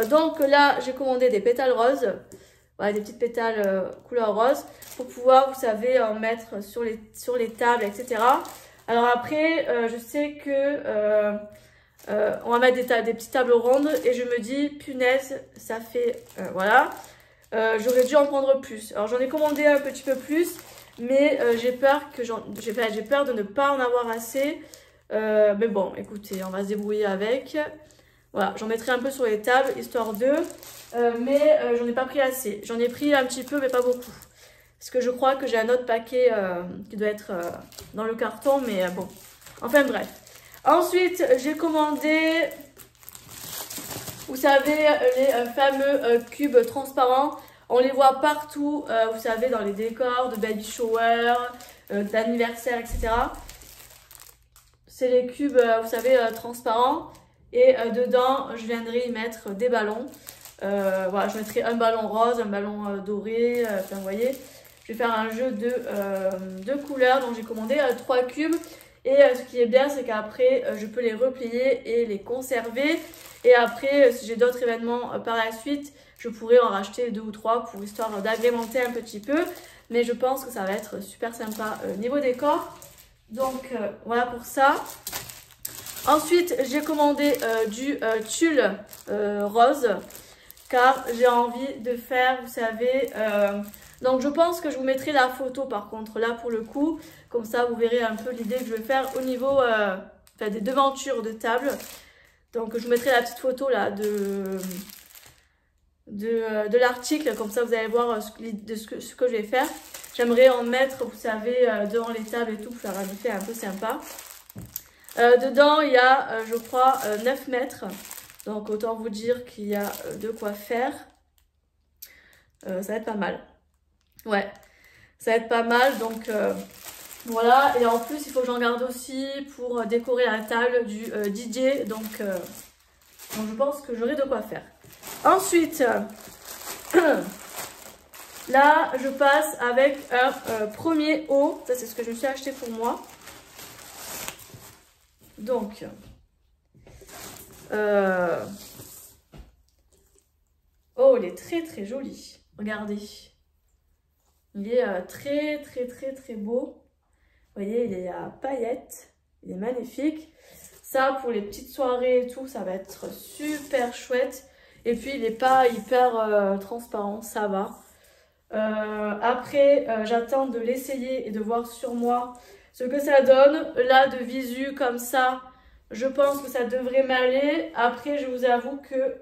Donc là, j'ai commandé des pétales roses. Voilà, des petites pétales couleur rose. Pour pouvoir, vous savez, en mettre sur les tables, etc. Alors après, je sais que on va mettre des petites tables rondes. Et je me dis, punaise, ça fait... voilà. J'aurais dû en prendre plus. Alors j'en ai commandé un petit peu plus. Mais j'ai peur de ne pas en avoir assez. Mais bon, écoutez, on va se débrouiller avec. Voilà, j'en mettrai un peu sur les tables, histoire de... mais j'en ai pas pris assez. J'en ai pris un petit peu, mais pas beaucoup. Parce que je crois que j'ai un autre paquet qui doit être dans le carton, mais bon. Enfin bref. Ensuite, j'ai commandé, vous savez, les fameux cubes transparents. On les voit partout, vous savez, dans les décors de baby shower, d'anniversaire, etc. C'est les cubes, vous savez, transparents. Et dedans, je viendrai y mettre des ballons. Voilà, je mettrai un ballon rose, un ballon doré. Enfin, vous voyez, je vais faire un jeu de couleurs. Donc, j'ai commandé 3 cubes. Et ce qui est bien, c'est qu'après, je peux les replier et les conserver. Et après, si j'ai d'autres événements par la suite, je pourrais en racheter 2 ou 3 pour histoire d'agrémenter un petit peu. Mais je pense que ça va être super sympa niveau décor. Donc, voilà pour ça. Ensuite, j'ai commandé du tulle rose car j'ai envie de faire, vous savez, donc je pense que je vous mettrai la photo par contre là pour le coup, comme ça vous verrez un peu l'idée que je vais faire au niveau des devantures de table. Donc je vous mettrai la petite photo là de l'article, comme ça vous allez voir ce que je vais faire. J'aimerais en mettre, vous savez, devant les tables et tout pour faire un effet un peu sympa. Dedans, il y a, je crois, 9 mètres. Donc, autant vous dire qu'il y a de quoi faire. Ça va être pas mal. Ouais, ça va être pas mal. Donc, voilà. Et en plus, il faut que j'en garde aussi pour décorer la table du DJ. Donc, je pense que j'aurai de quoi faire. Ensuite, là, je passe avec un premier haut. Ça, c'est ce que je me suis acheté pour moi. Donc, oh, il est très très joli. Regardez. Il est très très très très beau. Vous voyez, il est à paillettes. Il est magnifique. Ça, pour les petites soirées et tout, ça va être super chouette. Et puis, il n'est pas hyper transparent. Ça va. Après, j'attends de l'essayer et de voir sur moi ce que ça donne. Là, de visu comme ça, je pense que ça devrait m'aller. Après, je vous avoue que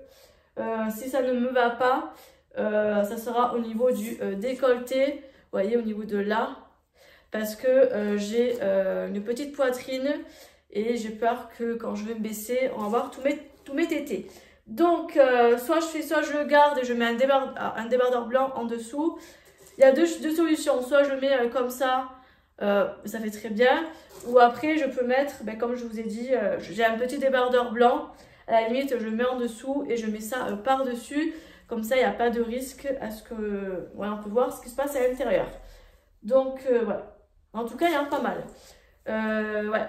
si ça ne me va pas, ça sera au niveau du décolleté. Vous voyez, au niveau de là. Parce que j'ai une petite poitrine et j'ai peur que quand je vais me baisser, on va voir tous mes tétés. Donc, soit je le garde et je mets un débardeur blanc en dessous. Il y a deux solutions. Soit je le mets comme ça fait très bien. Ou après, je peux mettre, comme je vous ai dit, j'ai un petit débardeur blanc. À la limite, je le mets en dessous et je mets ça par-dessus. Comme ça, il n'y a pas de risque à ce que... Voilà, on peut voir ce qui se passe à l'intérieur. Donc, voilà. En tout cas, il y a pas mal. Ouais.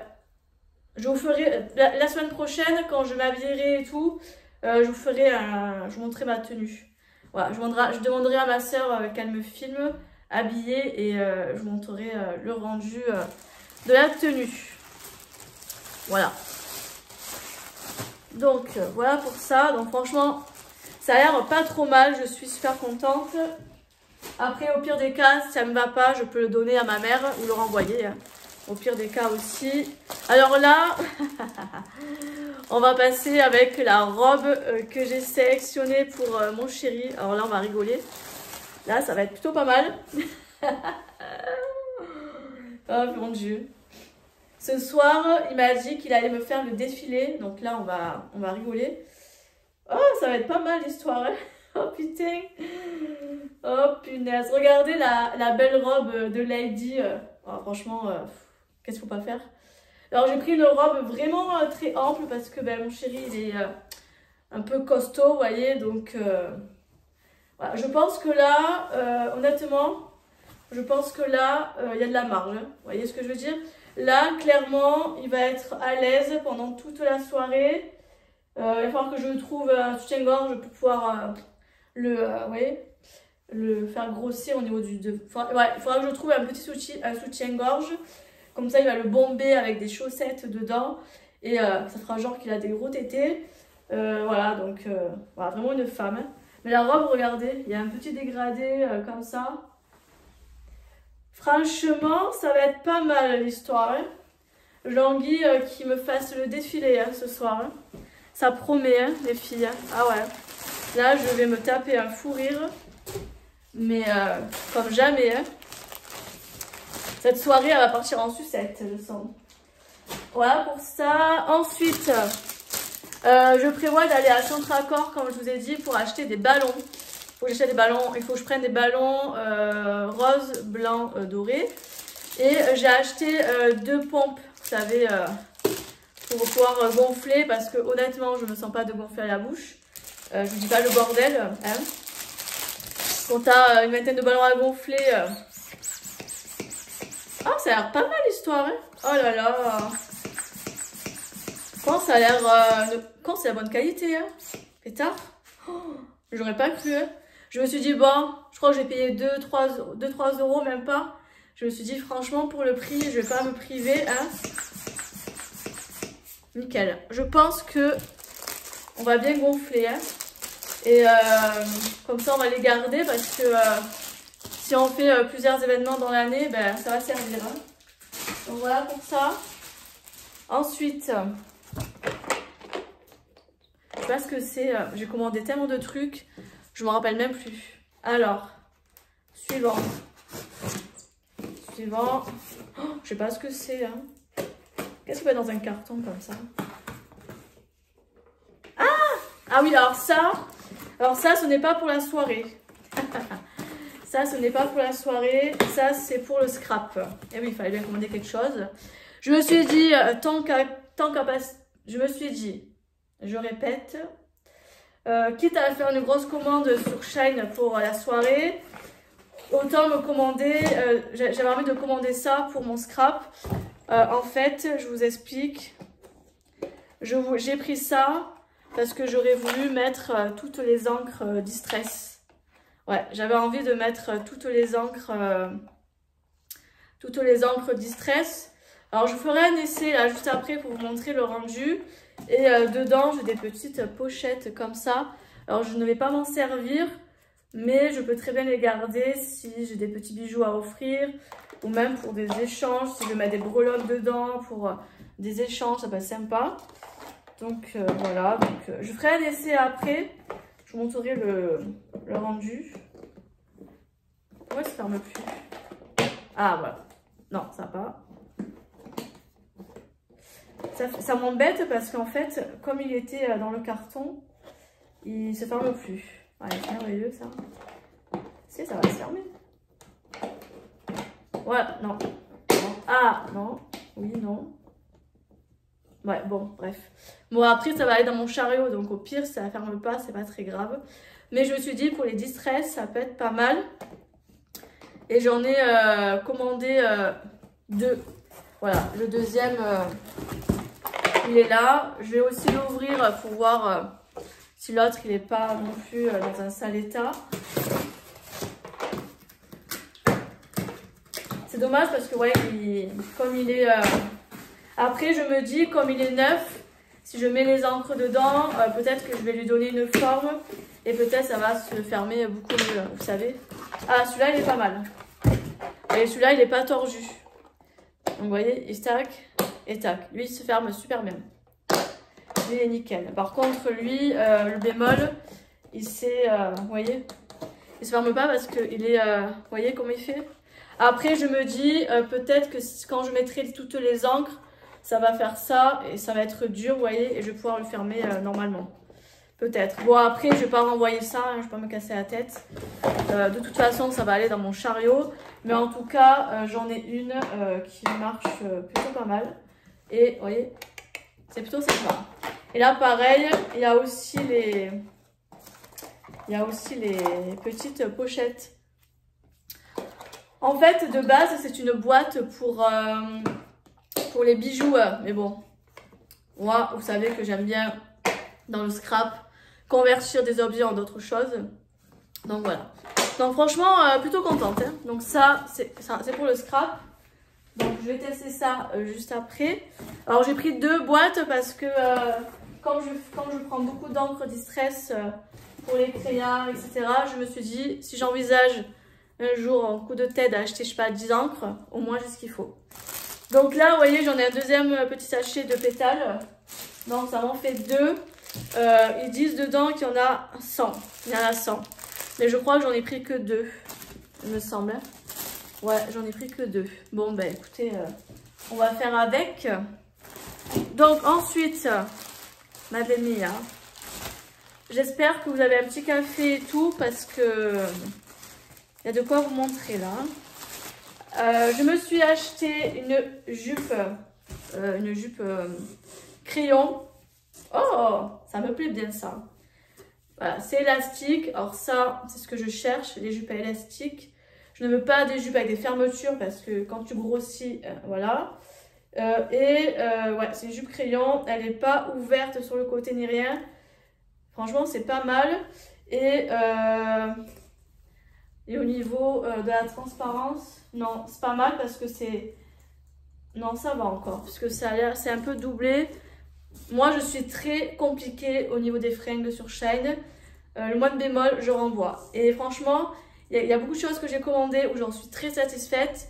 Je vous ferai... La semaine prochaine, quand je m'habillerai et tout... je vous montrerai ma tenue. Voilà, je demanderai à ma soeur qu'elle me filme habillée et je vous montrerai le rendu de la tenue. Voilà. Donc voilà pour ça. Donc franchement, ça a l'air pas trop mal. Je suis super contente. Après, au pire des cas, si ça ne me va pas, je peux le donner à ma mère ou le renvoyer. Au pire des cas aussi. Alors là... On va passer avec la robe que j'ai sélectionnée pour mon chéri. Alors là, on va rigoler. Là, ça va être plutôt pas mal. Oh mon Dieu. Ce soir, il m'a dit qu'il allait me faire le défilé. Donc là, on va rigoler. Oh, ça va être pas mal l'histoire. Hein. Oh putain. Oh punaise. Regardez la belle robe de Lady. Oh, franchement, qu'est-ce qu'il faut pas faire? Alors j'ai pris une robe vraiment très ample parce que mon chéri il est un peu costaud, vous voyez, donc voilà. Je pense que là, honnêtement, je pense que là, il y a de la marge, hein. Vous voyez ce que je veux dire? Là, clairement, il va être à l'aise pendant toute la soirée. Il va falloir que je trouve un soutien-gorge pour pouvoir le faire grossir au niveau du... ouais, il faudra que je trouve un petit soutien-gorge. Comme ça, il va le bomber avec des chaussettes dedans. Et ça fera genre qu'il a des gros tétés. Voilà, donc voilà, vraiment une femme. Hein. Mais la robe, regardez, il y a un petit dégradé comme ça. Franchement, ça va être pas mal l'histoire. Hein. Jean-Guy qui me fasse le défilé hein, ce soir. Hein. Ça promet, hein, les filles. Hein. Ah ouais. Là, je vais me taper un fou rire. Mais comme jamais. Hein. Cette soirée, elle va partir en sucette, je sens. Voilà pour ça. Ensuite, je prévois d'aller à Chantraccord, comme je vous ai dit, pour acheter des ballons. Il faut que je prenne des ballons rose, blanc, doré. Et j'ai acheté 2 pompes, vous savez, pour pouvoir gonfler, parce que honnêtement, je ne me sens pas de gonfler à la bouche. Je vous dis pas le bordel. Hein. Quand tu as une vingtaine de ballons à gonfler... Ah, ça a l'air pas mal l'histoire. Hein. Oh là là. Quand ça a l'air... Quand c'est la bonne qualité. Hein. Pétard. Oh, j'aurais pas cru. Hein. Je me suis dit, bon, je crois que j'ai payé 2-3 euros, même pas. Je me suis dit, franchement, pour le prix, je vais pas me priver. Hein. Nickel. Je pense que on va bien gonfler. Hein. Et comme ça, on va les garder parce que si on fait plusieurs événements dans l'année, ben, ça va servir. Hein. Donc voilà pour ça. Ensuite, je sais pas ce que c'est. J'ai commandé tellement de trucs. Je me rappelle même plus. Alors, suivant. Oh, je sais pas ce que c'est. Hein. Qu'est-ce qu'il y a dans un carton comme ça? Ah oui, alors ça, ce n'est pas pour la soirée. Ça, ce n'est pas pour la soirée. Ça, c'est pour le scrap. Et oui, il fallait bien commander quelque chose. Je me suis dit, je me suis dit, je répète, quitte à faire une grosse commande sur Shein pour la soirée, autant me commander, j'avais envie de commander ça pour mon scrap. En fait, je vous explique, j'ai pris ça parce que j'aurais voulu mettre toutes les encres Distress. Ouais, j'avais envie de mettre toutes les encres Distress. Alors, je ferai un essai là juste après pour vous montrer le rendu. Et dedans, j'ai des petites pochettes comme ça. Alors, je ne vais pas m'en servir, mais je peux très bien les garder si j'ai des petits bijoux à offrir ou même pour des échanges. Si je mets des breloques dedans pour des échanges, ça peut être sympa. Donc, voilà. Donc, je ferai un essai après. Je vous montrerai le rendu. Pourquoi ça ne ferme plus? Ah, voilà. Non, ça va pas. Ça m'embête parce qu'en fait, comme il était dans le carton, il se ferme plus. Ouais, c'est merveilleux ça. Si, ça va se fermer. Ouais, non. Ah, non. Oui, non. Ouais, bon, bref. Bon, après, ça va aller dans mon chariot, donc au pire, si ça ne ferme pas, c'est pas très grave. Mais je me suis dit, pour les Distress, ça peut être pas mal. Et j'en ai commandé 2. Voilà, le deuxième... il est là. Je vais aussi l'ouvrir pour voir si l'autre il n'est pas non plus dans un sale état. C'est dommage parce que ouais, comme il est... Après je me dis comme il est neuf, si je mets les encres dedans, peut-être que je vais lui donner une forme et peut-être ça va se fermer beaucoup mieux, vous savez. Ah, celui-là il est pas mal. Et celui-là il n'est pas tordu. Donc vous voyez, il stack et tac. Lui il se ferme super bien. Lui est nickel. Par contre lui, le bémol, il s'est, vous voyez, il se ferme pas parce qu'il est, vous voyez comment il fait. Après je me dis, peut-être que quand je mettrai toutes les encres, ça va faire ça et ça va être dur, vous voyez, et je vais pouvoir le fermer normalement. Peut-être. Bon après je vais pas renvoyer ça, hein, je vais pas me casser la tête. De toute façon ça va aller dans mon chariot. Mais en tout cas j'en ai une qui marche plutôt pas mal. Et vous voyez, c'est plutôt sympa. Et là pareil, il y a aussi les petites pochettes. En fait de base c'est une boîte pour les bijoux. Mais bon, moi vous savez que j'aime bien dans le scrap, convertir des objets en d'autres choses. Donc voilà. Donc franchement, plutôt contente. Hein. Donc ça, c'est pour le scrap. Donc je vais tester ça juste après. Alors j'ai pris 2 boîtes parce que comme je prends beaucoup d'encre Distress pour les crayons, etc. Je me suis dit, si j'envisage un jour en coup de tête d'acheter, je sais pas, 10 encres, au moins j'ai ce qu'il faut. Donc là, vous voyez, j'en ai un deuxième petit sachet de pétales. Donc ça m'en fait 2. Ils disent dedans qu'il y en a 100. Il y en a 100. Mais je crois que j'en ai pris que 2, il me semble. Ouais, j'en ai pris que 2. Bon, ben écoutez, on va faire avec. Donc ensuite, ma belle Mia, j'espère que vous avez un petit café et tout parce que il y a de quoi vous montrer là. Je me suis acheté une jupe crayon. Oh, ça me plaît bien ça. Voilà, c'est élastique. Alors ça, c'est ce que je cherche, les jupes à élastique. Je ne veux pas des jupes avec des fermetures parce que quand tu grossis, voilà. Ouais, c'est une jupe crayon. Elle n'est pas ouverte sur le côté ni rien. Franchement, c'est pas mal. Et au niveau de la transparence, non, c'est pas mal parce que c'est... Non, ça va encore. Parce que ça a l'air, c'est un peu doublé. Moi, je suis très compliquée au niveau des fringues sur Shein. Le moine bémol, je renvoie. Et franchement, il y a beaucoup de choses que j'ai commandées où j'en suis très satisfaite.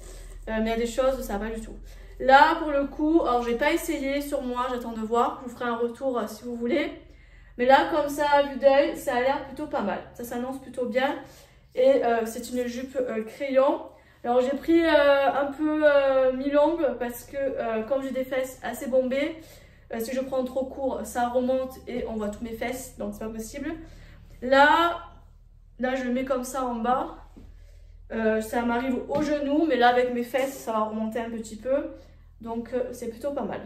Mais il y a des choses où ça va pas du tout. Là, pour le coup, alors je n'ai pas essayé sur moi, j'attends de voir. Je vous ferai un retour si vous voulez. Mais là, comme ça, à vue d'œil, ça a l'air plutôt pas mal. Ça s'annonce plutôt bien. Et c'est une jupe crayon. Alors, j'ai pris un peu mi-longue parce que comme j'ai des fesses assez bombées, si je prends trop court, ça remonte et on voit tous mes fesses, donc c'est pas possible. Là, je le mets comme ça en bas. Ça m'arrive au genou, mais là avec mes fesses, ça va remonter un petit peu. Donc c'est plutôt pas mal.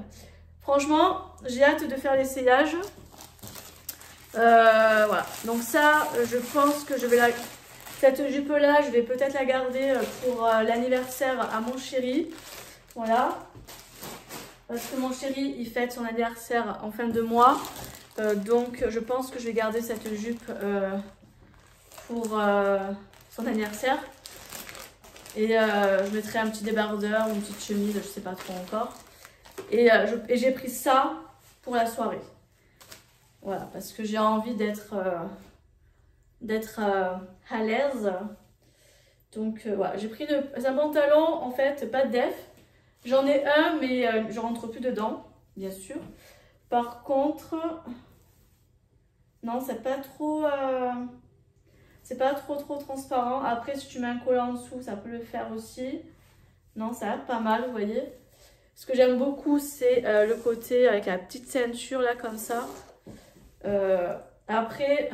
Franchement, j'ai hâte de faire l'essayage. Voilà, donc ça, je pense que je vais cette jupe-là, je vais peut-être la garder pour l'anniversaire à mon chéri. Voilà. Parce que mon chéri, il fête son anniversaire en fin de mois. Donc, je pense que je vais garder cette jupe pour son anniversaire. Et je mettrai un petit débardeur ou une petite chemise, je sais pas trop encore. Et j'ai pris ça pour la soirée. Voilà, parce que j'ai envie d'être à l'aise. Donc, voilà, j'ai pris un pantalon, en fait, pas de def. J'en ai un, mais je rentre plus dedans, bien sûr. Par contre, non, c'est pas trop transparent. Après, si tu mets un collant en dessous, ça peut le faire aussi. Non, ça a l'air pas mal, vous voyez. Ce que j'aime beaucoup, c'est le côté avec la petite ceinture là, comme ça. Après,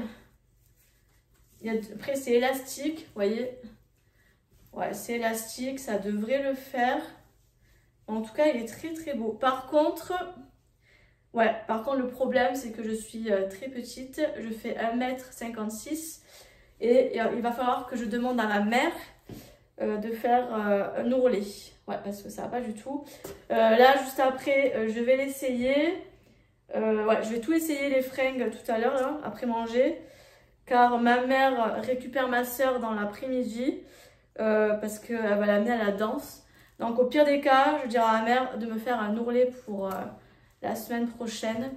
c'est élastique, vous voyez. Ouais, c'est élastique, ça devrait le faire. En tout cas, il est très très beau. Par contre, le problème, c'est que je suis très petite. Je fais 1m56 et il va falloir que je demande à ma mère de faire un ourlet. Ouais, parce que ça va pas du tout. Là, juste après, je vais l'essayer. Ouais, je vais tout essayer les fringues tout à l'heure, après manger. Car ma mère récupère ma soeur dans l'après-midi parce qu'elle va l'amener à la danse. Donc au pire des cas, je dirai à ma mère de me faire un ourlet pour la semaine prochaine.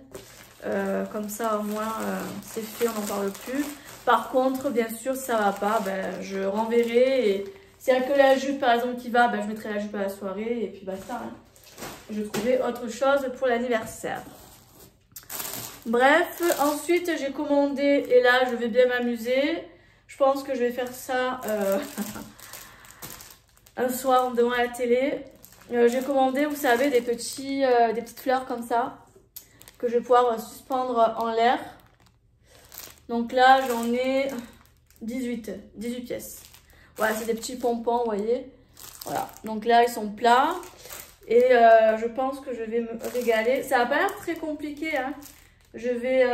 Comme ça au moins c'est fait, on n'en parle plus. Par contre, bien sûr, si ça va pas, ben, je renverrai. Et s'il n'y a que la jupe par exemple qui va, ben, je mettrai la jupe à la soirée et puis basta. Hein. Je trouverai autre chose pour l'anniversaire. Bref, ensuite j'ai commandé et là je vais bien m'amuser. Je pense que je vais faire ça un soir devant la télé. J'ai commandé, vous savez, des petites fleurs comme ça que je vais pouvoir suspendre en l'air. Donc là, j'en ai 18 pièces. Voilà, c'est des petits pompons, vous voyez. Voilà, donc là, ils sont plats. Et je pense que je vais me régaler. Ça n'a pas l'air très compliqué, hein. Je vais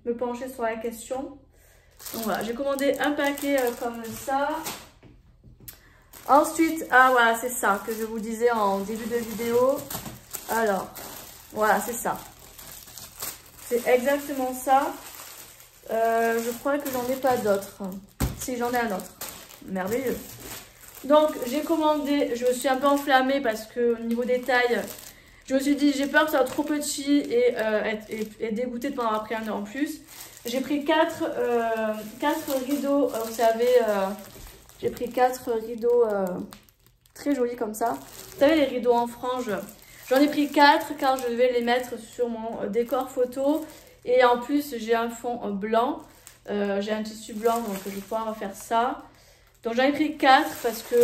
me pencher sur la question. Donc voilà, j'ai commandé un paquet comme ça. Ensuite, ah voilà, c'est ça que je vous disais en début de vidéo. Alors, voilà, c'est ça. C'est exactement ça. Je crois que j'en ai pas d'autres. Si, j'en ai un autre. Merveilleux. Donc, j'ai commandé. Je me suis un peu enflammée parce que au niveau des tailles, je me suis dit, j'ai peur que ça soit trop petit et dégoûtée de pas en avoir pris un en plus. J'ai pris 4 rideaux. Vous savez, j'ai pris 4 rideaux très jolis comme ça. Vous savez, les rideaux en frange. J'en ai pris 4 car je vais les mettre sur mon décor photo. Et en plus, j'ai un fond blanc. J'ai un tissu blanc, donc je vais pouvoir faire ça. Donc j'en ai pris 4 parce que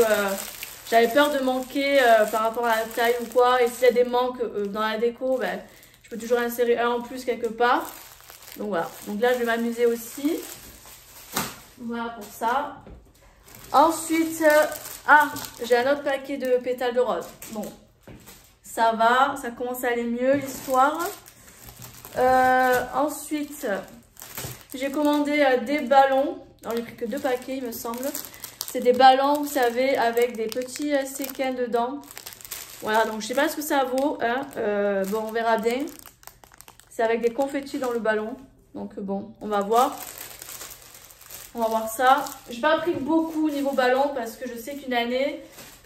j'avais peur de manquer par rapport à la taille ou quoi. Et s'il y a des manques dans la déco, ben, je peux toujours insérer un en plus quelque part. Donc voilà. Donc là, je vais m'amuser aussi. Voilà pour ça. Ensuite, j'ai un autre paquet de pétales de rose. Bon, ça va. Ça commence à aller mieux, l'histoire. Ensuite, j'ai commandé des ballons. Alors, j'ai pris que 2 paquets, il me semble. C'est des ballons, vous savez, avec des petits séquins dedans. Voilà, donc je sais pas ce que ça vaut. Hein. Bon, on verra bien. C'est avec des confettis dans le ballon. Donc bon, on va voir. On va voir ça. J'ai pas pris beaucoup au niveau ballon parce que je sais qu'une année,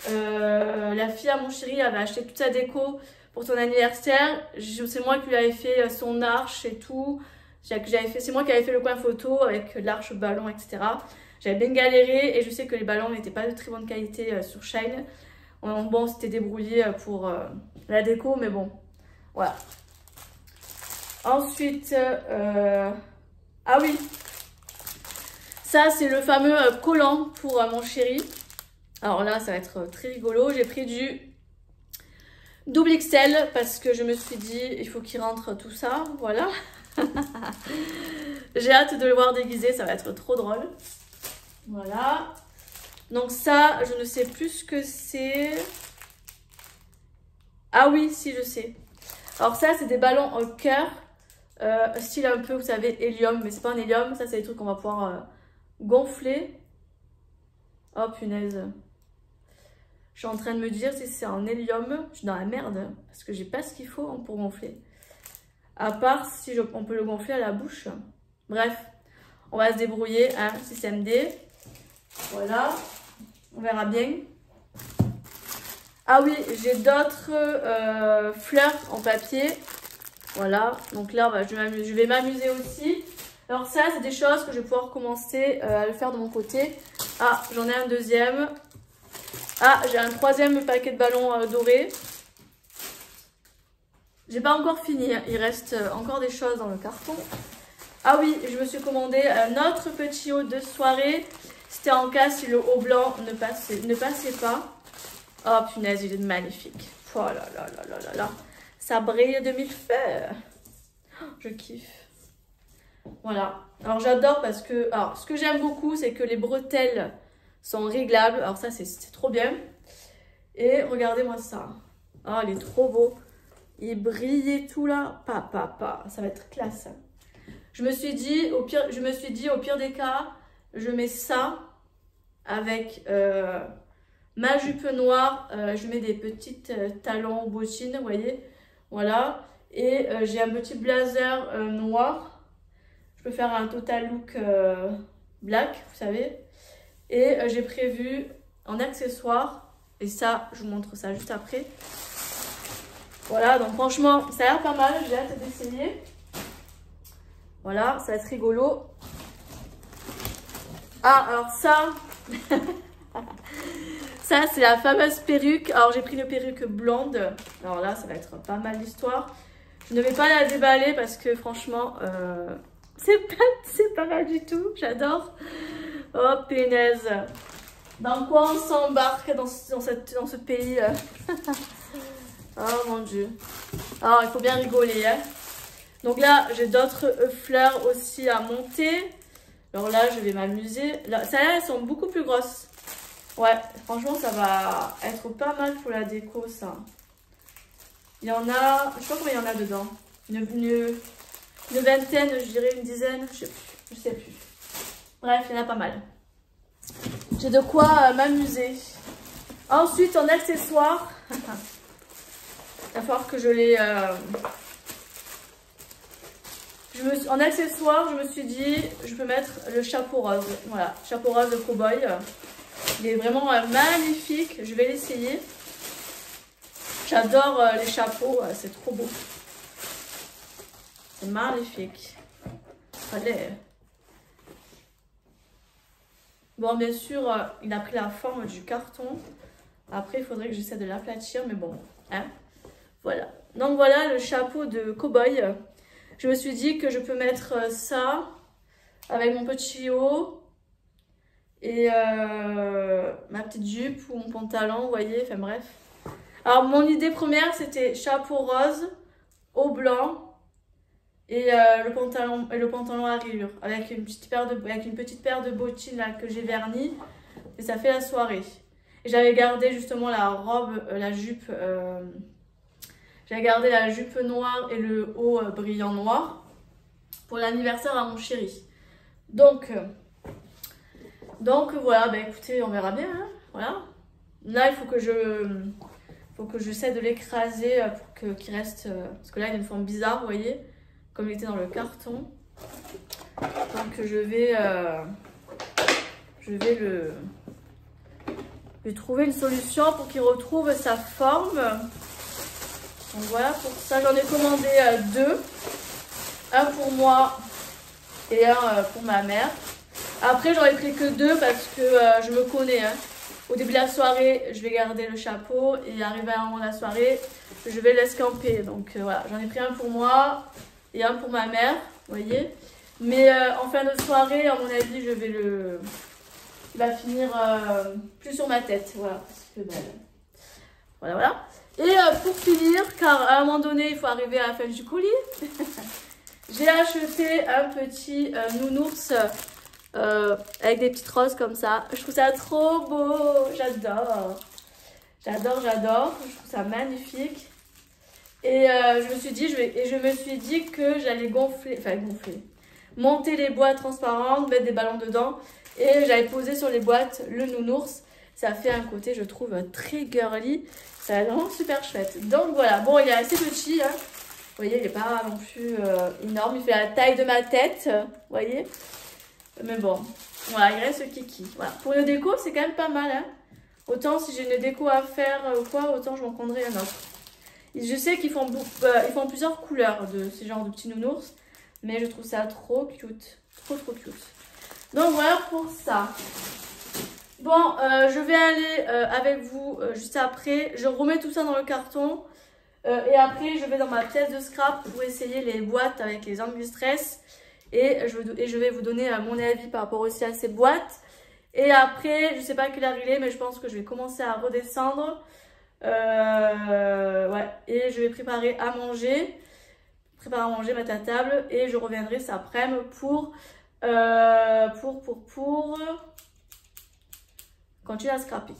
la fille à mon chéri avait acheté toute sa déco pour son anniversaire. C'est moi qui lui avais fait son arche et tout. C'est moi qui avais fait le coin photo avec l'arche ballon, etc. J'avais bien galéré et je sais que les ballons n'étaient pas de très bonne qualité sur Shine. Bon, c'était débrouillé pour la déco, mais bon, voilà. Ensuite, ah oui, ça c'est le fameux collant pour mon chéri. Alors là, ça va être très rigolo. J'ai pris du double XL parce que je me suis dit, il faut qu'il rentre tout ça, voilà. J'ai hâte de le voir déguisé, ça va être trop drôle. Voilà. Donc ça, je ne sais plus ce que c'est. Ah oui, si, je sais. Alors ça, c'est des ballons en cœur. Style un peu, vous savez, hélium. Mais c'est pas un hélium. Ça, c'est des trucs qu'on va pouvoir gonfler. Oh, punaise. Je suis en train de me dire si c'est en hélium. Je suis dans la merde. Parce que j'ai pas ce qu'il faut pour gonfler. À part si on peut le gonfler à la bouche. Bref, on va se débrouiller. Hein, système D. Voilà. On verra bien. Ah oui, j'ai d'autres fleurs en papier. Voilà. Donc là, bah, je vais m'amuser aussi. Alors ça, c'est des choses que je vais pouvoir commencer à le faire de mon côté. Ah, j'en ai un deuxième. Ah, j'ai un 3e paquet de ballons dorés. J'ai pas encore fini. Il reste encore des choses dans le carton. Ah oui, je me suis commandé un autre petit haut de soirée. C'était en cas si le haut blanc ne passait pas. Oh punaise, il est magnifique. Oh là là là là là là. Ça brille de mille feux. Je kiffe. Voilà. Alors j'adore parce que... Alors ce que j'aime beaucoup, c'est que les bretelles sont réglables. Alors ça, c'est trop bien. Et regardez-moi ça. Oh, il est trop beau. Il brille et tout là. Ça va être classe. Je me suis dit, au pire des cas, je mets ça avec ma jupe noire. Je mets des petites talons bottines, vous voyez. Voilà. Et j'ai un petit blazer noir. Je peux faire un total look black, vous savez. Et j'ai prévu en accessoire. Et ça, je vous montre ça juste après. Voilà, donc franchement, ça a l'air pas mal. J'ai hâte d'essayer. Voilà, ça va être rigolo. Ah, alors ça, ça c'est la fameuse perruque. Alors j'ai pris une perruque blonde. Alors là, ça va être pas mal l'histoire. Je ne vais pas la déballer parce que franchement, c'est pas mal du tout. J'adore. Oh, punaise. Dans quoi on s'embarque dans ce pays Oh mon Dieu. Alors, il faut bien rigoler, hein. Donc là, j'ai d'autres fleurs aussi à monter. Alors là, je vais m'amuser. Celles-là, elles sont beaucoup plus grosses. Ouais, franchement, ça va être pas mal pour la déco, ça. Il y en a... Je sais pas combien il y en a dedans. Une vingtaine, je dirais une dizaine. Je sais plus. Bref, il y en a pas mal. J'ai de quoi m'amuser. Ensuite, en accessoires... Il va falloir que je les... En accessoire, je me suis dit, je peux mettre le chapeau rose. Voilà, chapeau rose de cow-boy. Il est vraiment magnifique. Je vais l'essayer. J'adore les chapeaux, c'est trop beau. C'est magnifique. Allez. Bon, bien sûr, il a pris la forme du carton. Après, il faudrait que j'essaie de l'aplatir, mais bon, hein. Voilà. Donc voilà le chapeau de cow-boy. Je me suis dit que je peux mettre ça avec mon petit haut et ma petite jupe ou mon pantalon, vous voyez, enfin bref. Alors mon idée première c'était chapeau rose, haut blanc et le pantalon à rayures avec une petite paire de bottines là, que j'ai verni et ça fait la soirée. Et j'avais gardé justement la robe, la jupe. J'ai gardé la jupe noire et le haut brillant noir pour l'anniversaire à mon chéri. Donc voilà, bah écoutez, on verra bien. Hein, voilà. Là, il faut que j'essaie de l'écraser pour qu'il reste. Parce que là, il a une forme bizarre, vous voyez, comme il était dans le carton. Donc je vais lui trouver une solution pour qu'il retrouve sa forme. Donc voilà, pour ça j'en ai commandé deux. Un pour moi et un pour ma mère. Après j'en ai pris que deux parce que je me connais. Hein. Au début de la soirée, je vais garder le chapeau et arrivé à un moment de la soirée, je vais l'escamper. Donc voilà, j'en ai pris un pour moi et un pour ma mère, vous voyez. Mais en fin de soirée, à mon avis, il va finir plus sur ma tête. Voilà, parce que ben, voilà. Et pour finir, car à un moment donné, il faut arriver à la fin du colis, j'ai acheté un petit nounours avec des petites roses comme ça. Je trouve ça trop beau, j'adore. J'adore. Je trouve ça magnifique. Et je me suis dit que j'allais monter les boîtes transparentes, mettre des ballons dedans. Et j'avais posé sur les boîtes le nounours. Ça fait un côté, je trouve, très girly. Ça vraiment super chouette. Donc voilà, bon, il est assez petit. Hein. Vous voyez, il n'est pas non plus énorme. Il fait la taille de ma tête, vous voyez. Mais bon, voilà, il reste kiki. Voilà. Pour une déco, c'est quand même pas mal. Hein. Autant si j'ai une déco à faire ou quoi, autant je m'en prendrai un autre. Et je sais qu'ils font plusieurs couleurs de ce genre de petits nounours. Mais je trouve ça trop cute. Trop cute. Donc voilà pour ça. Bon, je vais aller avec vous juste après. Je remets tout ça dans le carton. Et après, je vais dans ma pièce de scrap pour essayer les boîtes avec les angles stress. Et je vais vous donner mon avis par rapport aussi à ces boîtes. Et après, je sais pas à quelle heure il est, mais je pense que je vais commencer à redescendre. Ouais. Et je vais préparer à manger. Mettre à table. Et je reviendrai cet après-midi pour continuer à scraper.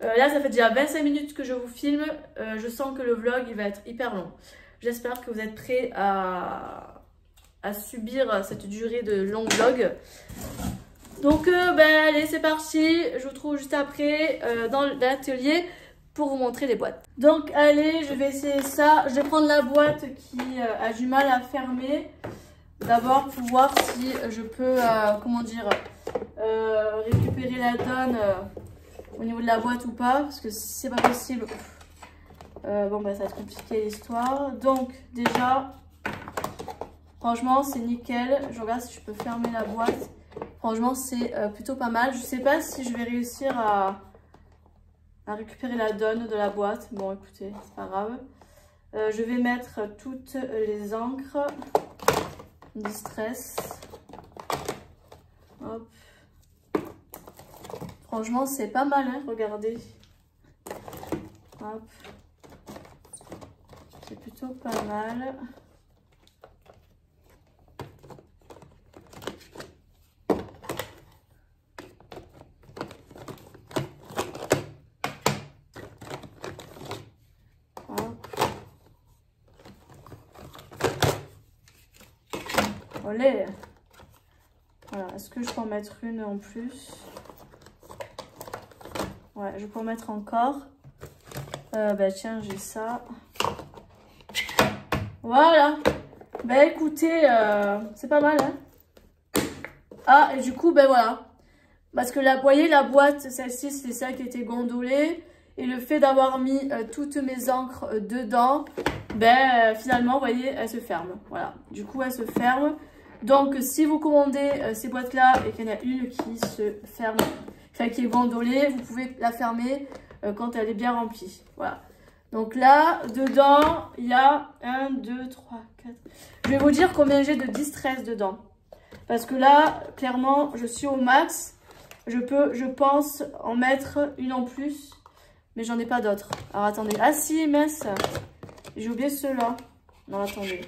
Là, ça fait déjà 25 minutes que je vous filme. Je sens que le vlog, il va être hyper long. J'espère que vous êtes prêts à subir cette durée de long vlog. Donc, allez, c'est parti. Je vous retrouve juste après dans l'atelier pour vous montrer les boîtes. Donc, allez, je vais essayer ça. Je vais prendre la boîte qui a du mal à fermer. D'abord, pour voir si je peux, récupérer la donne au niveau de la boîte ou pas. Parce que si c'est pas possible, bon, ça va être compliqué l'histoire. Donc, déjà, franchement, c'est nickel. Je regarde si je peux fermer la boîte. Franchement, c'est plutôt pas mal. Je sais pas si je vais réussir à récupérer la donne de la boîte. Bon, écoutez, c'est pas grave. Je vais mettre toutes les encres. Distress. Hop. Franchement, c'est pas mal, hein, regardez. Hop. C'est plutôt pas mal. Olé. Voilà, est-ce que je peux en mettre une en plus? Ouais, je peux en mettre encore. Tiens, j'ai ça. Voilà. Ben écoutez, c'est pas mal, hein. Ah, et du coup, ben voilà. Parce que là, vous voyez, la boîte, celle-ci, c'est celle qui était gondolée. Et le fait d'avoir mis toutes mes encres dedans, ben finalement, vous voyez, elle se ferme. Voilà, du coup, elle se ferme. Donc, si vous commandez ces boîtes-là et qu'il y en a une qui se ferme, enfin qui est gondolée, vous pouvez la fermer quand elle est bien remplie. Voilà. Donc là, dedans, il y a 1, 2, 3, 4. Je vais vous dire combien j'ai de distress dedans. Parce que là, clairement, je suis au max. Je peux, je pense, en mettre une en plus. Mais j'en ai pas d'autres. Alors attendez. Ah si, mince. J'ai oublié ceux-là. Non, attendez.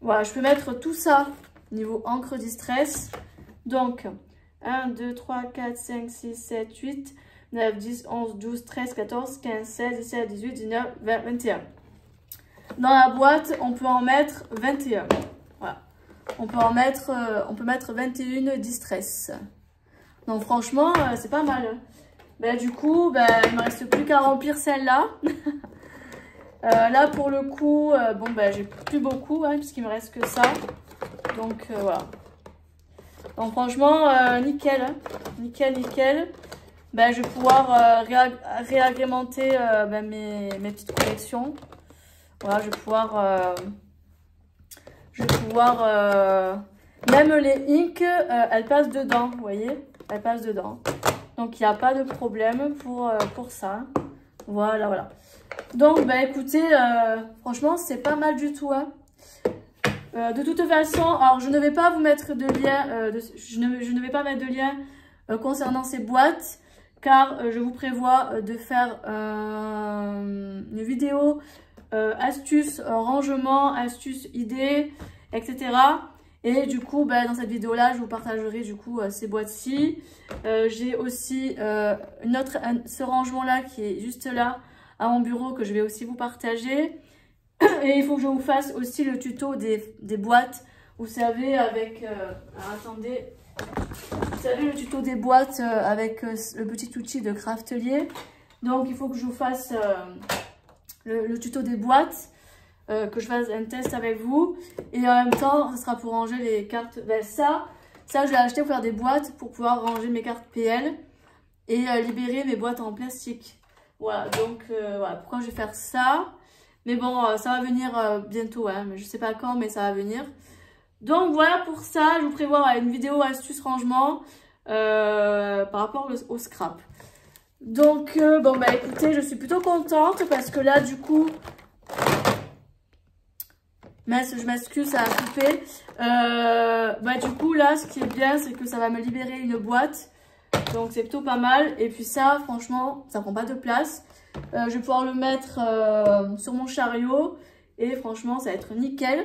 Voilà, je peux mettre tout ça niveau encre distress. Donc, 1, 2, 3, 4, 5, 6, 7, 8, 9, 10, 11, 12, 13, 14, 15, 16, 17, 18, 19, 20, 21. Dans la boîte, on peut en mettre 21. Voilà. On peut mettre 21 distress. Donc franchement, c'est pas mal. Ben, du coup, ben, il me reste plus qu'à remplir celle-là. Là, pour le coup, bon, ben, j'ai plus beaucoup, hein, puisqu'il me reste que ça. Donc, voilà. Donc, franchement, nickel. Hein. Nickel, nickel. Ben, je vais pouvoir réagrémenter ben, mes petites collections. Voilà, je vais pouvoir... même les inks, elles passent dedans, vous voyez. Elles passent dedans. Donc, il n'y a pas de problème pour ça. Voilà, voilà. Donc, bah écoutez, franchement, c'est pas mal du tout. Hein. De toute façon, alors je ne vais pas vous mettre de lien, je ne vais pas mettre de lien concernant ces boîtes, car je vous prévois de faire une vidéo astuces rangement, astuces idées, etc. Et du coup, bah, dans cette vidéo-là, je vous partagerai du coup ces boîtes-ci. J'ai aussi ce rangement-là qui est juste là à mon bureau que je vais aussi vous partager. Et il faut que je vous fasse aussi le tuto des boîtes. Vous savez, avec... alors, attendez. Vous savez, le tuto des boîtes avec le petit outil de Craftelier. Donc, il faut que je vous fasse le tuto des boîtes. Que je fasse un test avec vous. Et en même temps, ce sera pour ranger les cartes. Ben, ça, je l'ai acheté pour faire des boîtes pour pouvoir ranger mes cartes PL. Et libérer mes boîtes en plastique. Voilà, donc voilà pourquoi je vais faire ça. Mais bon, ça va venir bientôt, hein, mais je sais pas quand, mais ça va venir. Donc voilà pour ça, je vous prévois une vidéo astuce rangement par rapport au scrap. Donc bon bah écoutez, je suis plutôt contente parce que là du coup, mince, je m'excuse, ça a coupé. Bah du coup là, ce qui est bien, c'est que ça va me libérer une boîte. Donc c'est plutôt pas mal. Et puis ça, franchement, ça prend pas de place. Je vais pouvoir le mettre sur mon chariot. Et franchement, ça va être nickel.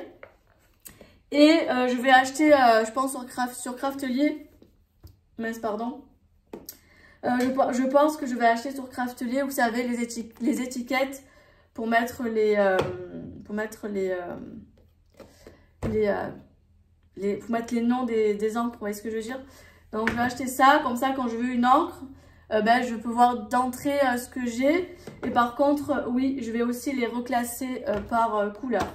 Et je vais acheter, je pense, sur Craftelier. Mince, pardon. Je pense que je vais acheter sur Craftelier, vous savez, les étiquettes pour mettre pour mettre les noms des encres. Vous voyez ce que je veux dire? Donc je vais acheter ça, comme ça quand je veux une encre, ben, je peux voir d'entrée ce que j'ai. Et par contre, oui, je vais aussi les reclasser par couleur.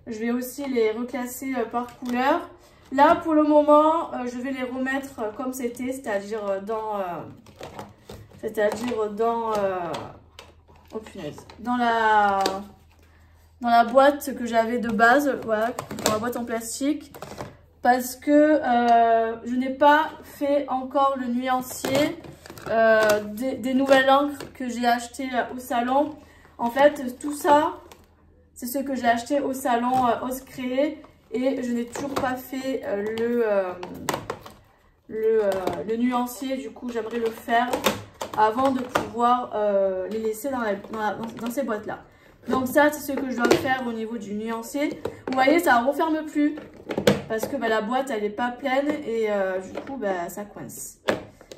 Je vais aussi les reclasser par couleur. Là, pour le moment, je vais les remettre comme c'était, c'est-à-dire dans... oh punaise, dans la boîte que j'avais de base, voilà, dans la boîte en plastique. Parce que je n'ai pas fait encore le nuancier des nouvelles encres que j'ai achetées au salon. En fait, tout ça, c'est ce que j'ai acheté au salon Ose Créer. Et je n'ai toujours pas fait le nuancier. Du coup, j'aimerais le faire avant de pouvoir les laisser dans ces boîtes-là. Donc ça, c'est ce que je dois faire au niveau du nuancier. Vous voyez, ça ne referme plus. Parce que bah, la boîte, elle n'est pas pleine et du coup, bah, ça coince.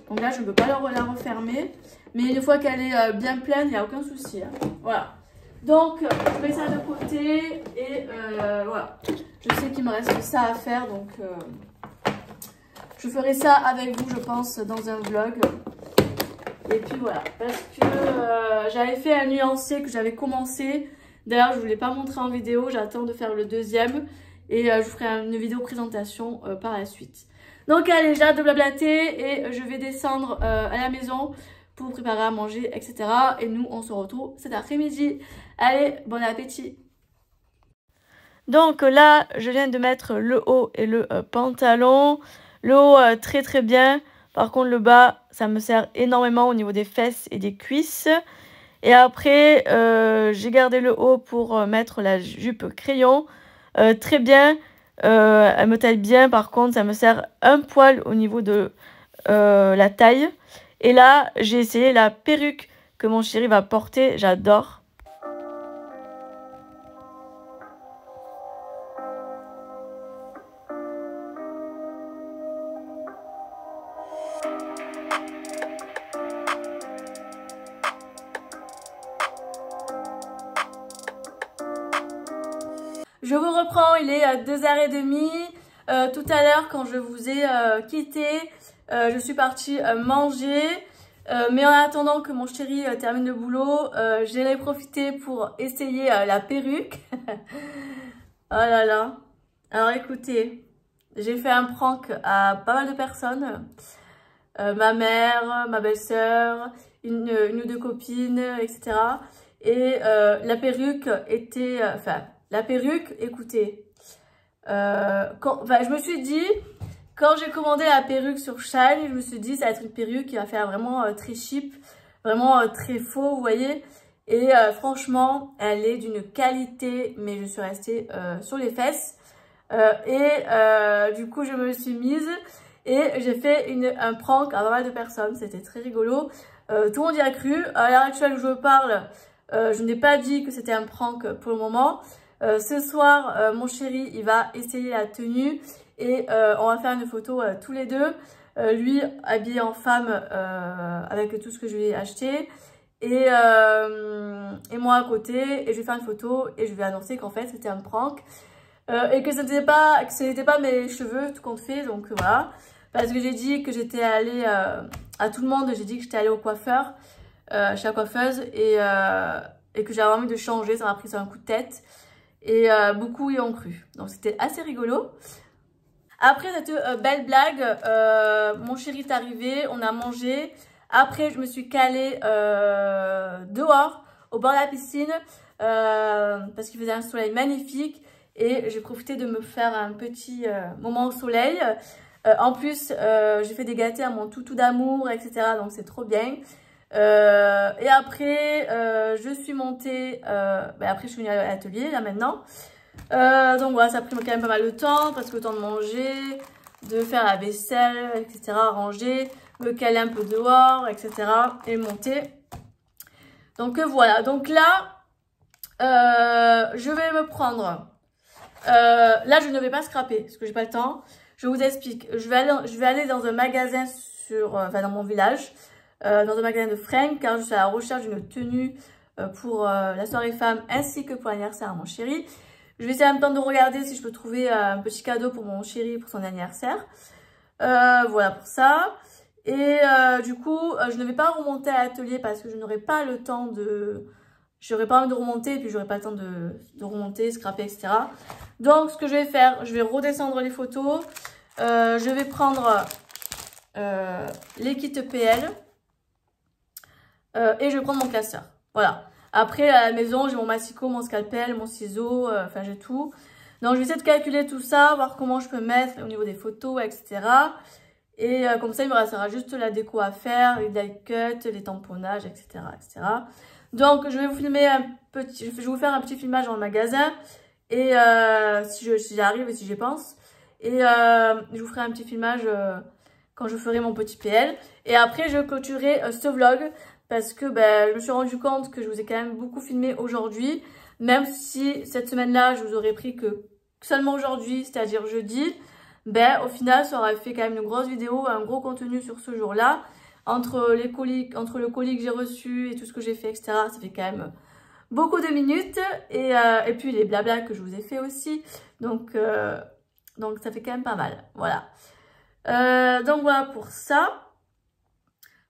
Donc là, je ne peux pas la refermer. Mais une fois qu'elle est bien pleine, il n'y a aucun souci. Hein. Voilà. Donc, je mets ça de côté et voilà. Je sais qu'il me reste ça à faire. Donc, je ferai ça avec vous, je pense, dans un vlog. Et puis voilà. Parce que j'avais fait un nuancier que j'avais commencé. D'ailleurs, je ne vous l'ai pas montré en vidéo. J'attends de faire le deuxième. et je vous ferai une vidéo présentation par la suite. Donc allez, j'arrête de blablater et je vais descendre à la maison pour préparer à manger, etc. Et nous, on se retrouve cet après-midi. Allez, bon appétit! Donc là, je viens de mettre le haut et le pantalon. Le haut, très très bien. Par contre, le bas, ça me sert énormément au niveau des fesses et des cuisses. Et après, j'ai gardé le haut pour mettre la jupe crayon. Très bien. Elle me taille bien. Par contre, ça me sert un poil au niveau de la taille. Et là, j'ai essayé la perruque que mon chéri va porter. J'adore. Je vous reprends, il est 2h30. Tout à l'heure, quand je vous ai quitté, je suis partie manger. Mais en attendant que mon chéri termine le boulot, j'ai profité pour essayer la perruque. Oh là là. Alors écoutez, j'ai fait un prank à pas mal de personnes. Ma mère, ma belle-sœur, une ou deux copines, etc. Et la perruque était... la perruque, écoutez, je me suis dit, quand j'ai commandé la perruque sur Shine, je me suis dit, ça va être une perruque qui va faire vraiment très cheap, vraiment très faux, vous voyez. Et franchement, elle est d'une qualité, mais je suis restée sur les fesses. Du coup, je me suis mise et j'ai fait un prank à pas mal de personnes. C'était très rigolo. Tout le monde y a cru. À l'heure actuelle où je parle, je n'ai pas dit que c'était un prank pour le moment. Ce soir, mon chéri, il va essayer la tenue et on va faire une photo tous les deux. Lui habillé en femme avec tout ce que je lui ai acheté et moi à côté, et je vais faire une photo et je vais annoncer qu'en fait c'était un prank et que ce n'était pas mes cheveux tout compte fait, donc voilà. Parce que j'ai dit que j'étais allée à tout le monde, j'ai dit que j'étais allée au coiffeur, chez la coiffeuse et que j'avais envie de changer, ça m'a pris sur un coup de tête. Et beaucoup y ont cru. Donc c'était assez rigolo. Après cette belle blague, mon chéri est arrivé, on a mangé. Après je me suis calée dehors, au bord de la piscine, parce qu'il faisait un soleil magnifique. Et j'ai profité de me faire un petit moment au soleil. En plus, j'ai fait des gâteaux à mon toutou d'amour, etc. Donc c'est trop bien. Et après, je suis montée, après je suis venue à l'atelier là maintenant. Donc voilà, ça a pris quand même pas mal de temps parce que le temps de manger, de faire la vaisselle, etc. Ranger, me caler un peu dehors, etc. Et monter. Donc voilà, donc là, je vais me prendre. Là, je ne vais pas scraper parce que j'ai pas le temps. Je vous explique. Je vais aller dans un magasin dans mon village. Dans un magasin de fringues car je suis à la recherche d'une tenue pour la soirée femme ainsi que pour l'anniversaire à mon chéri. Je vais essayer en même temps de regarder si je peux trouver un petit cadeau pour mon chéri pour son anniversaire. Voilà pour ça. Et du coup, je ne vais pas remonter à l'atelier parce que je n'aurai pas le temps de... J'aurai pas envie de remonter et puis j'aurai pas le temps de remonter, scraper, etc. Donc ce que je vais faire, je vais redescendre les photos. Je vais prendre les kits PL. Et je vais prendre mon classeur. Voilà. Après, à la maison, j'ai mon massicot, mon scalpel, mon ciseau, enfin j'ai tout. Donc, je vais essayer de calculer tout ça, voir comment je peux mettre au niveau des photos, etc. Et comme ça, il me restera juste la déco à faire, les die cuts, les tamponnages, etc., etc. Donc, je vais vous filmer je vais vous faire un petit filmage dans le magasin. Et si j'y arrive et si j'y pense. Et je vous ferai un petit filmage quand je ferai mon petit PL. Et après, je clôturerai ce vlog. Parce que je me suis rendu compte que je vous ai quand même beaucoup filmé aujourd'hui. Même si cette semaine-là, je vous aurais pris que seulement aujourd'hui, c'est-à-dire jeudi. Au final, ça aurait fait quand même une grosse vidéo, un gros contenu sur ce jour-là. Entre le colis que j'ai reçu et tout ce que j'ai fait, etc. Ça fait quand même beaucoup de minutes. Et puis les blabla que je vous ai fait aussi. Donc ça fait quand même pas mal. Voilà. Donc voilà pour ça.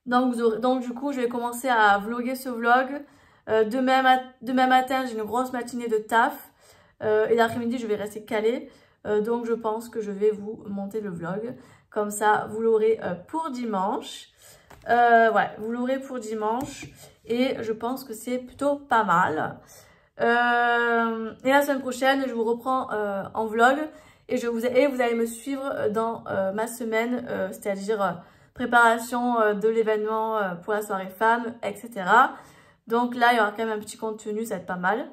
Donc du coup, je vais commencer à vlogger ce vlog. Demain matin, j'ai une grosse matinée de taf. Et l'après-midi, je vais rester calée. Donc je pense que je vais vous monter le vlog. Comme ça, vous l'aurez pour dimanche. Ouais, vous l'aurez pour dimanche. Et je pense que c'est plutôt pas mal. Et la semaine prochaine, je vous reprends en vlog. Et vous allez me suivre dans ma semaine, c'est-à-dire préparation de l'événement pour la soirée femme, etc. Donc là, il y aura quand même un petit contenu, ça va être pas mal.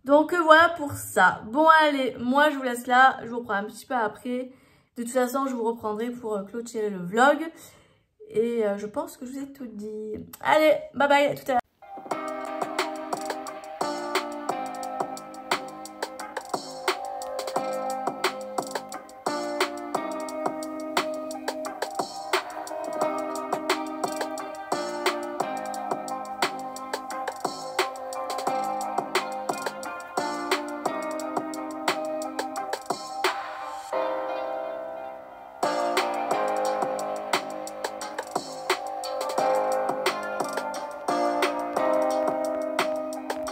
Donc voilà pour ça. Bon allez, moi je vous laisse là, je vous reprends un petit peu après. De toute façon, je vous reprendrai pour clôturer le vlog. Et je pense que je vous ai tout dit. Allez, bye bye, à tout à l'heure.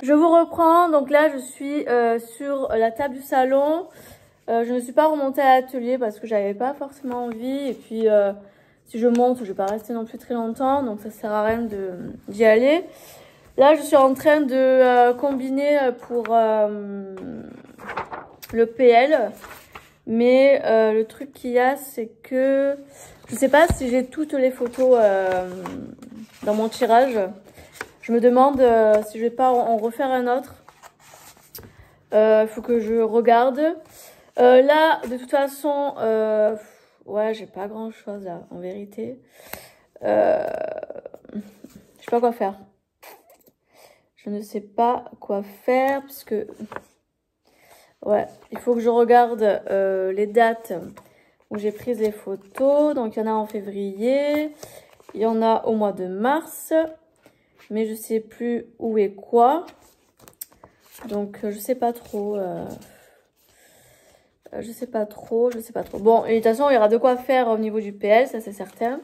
Je vous reprends, donc là je suis sur la table du salon. Je ne suis pas remontée à l'atelier parce que j'avais pas forcément envie. Et puis si je monte, je vais pas rester non plus très longtemps, donc ça sert à rien d'y aller. Là je suis en train de combiner pour le PL. Mais le truc qu'il y a, c'est que je sais pas si j'ai toutes les photos dans mon tirage. Je me demande si je vais pas en refaire un autre. Il faut que je regarde. Là, de toute façon, ouais, j'ai pas grand chose là, en vérité. Je sais pas quoi faire. Je ne sais pas quoi faire parce que, ouais, il faut que je regarde les dates où j'ai pris les photos. Donc, il y en a en février, il y en a au mois de mars. Mais je sais plus où et quoi. Donc, je sais pas trop. Je sais pas trop. Bon, et de toute façon, il y aura de quoi faire au niveau du PL, ça c'est certain.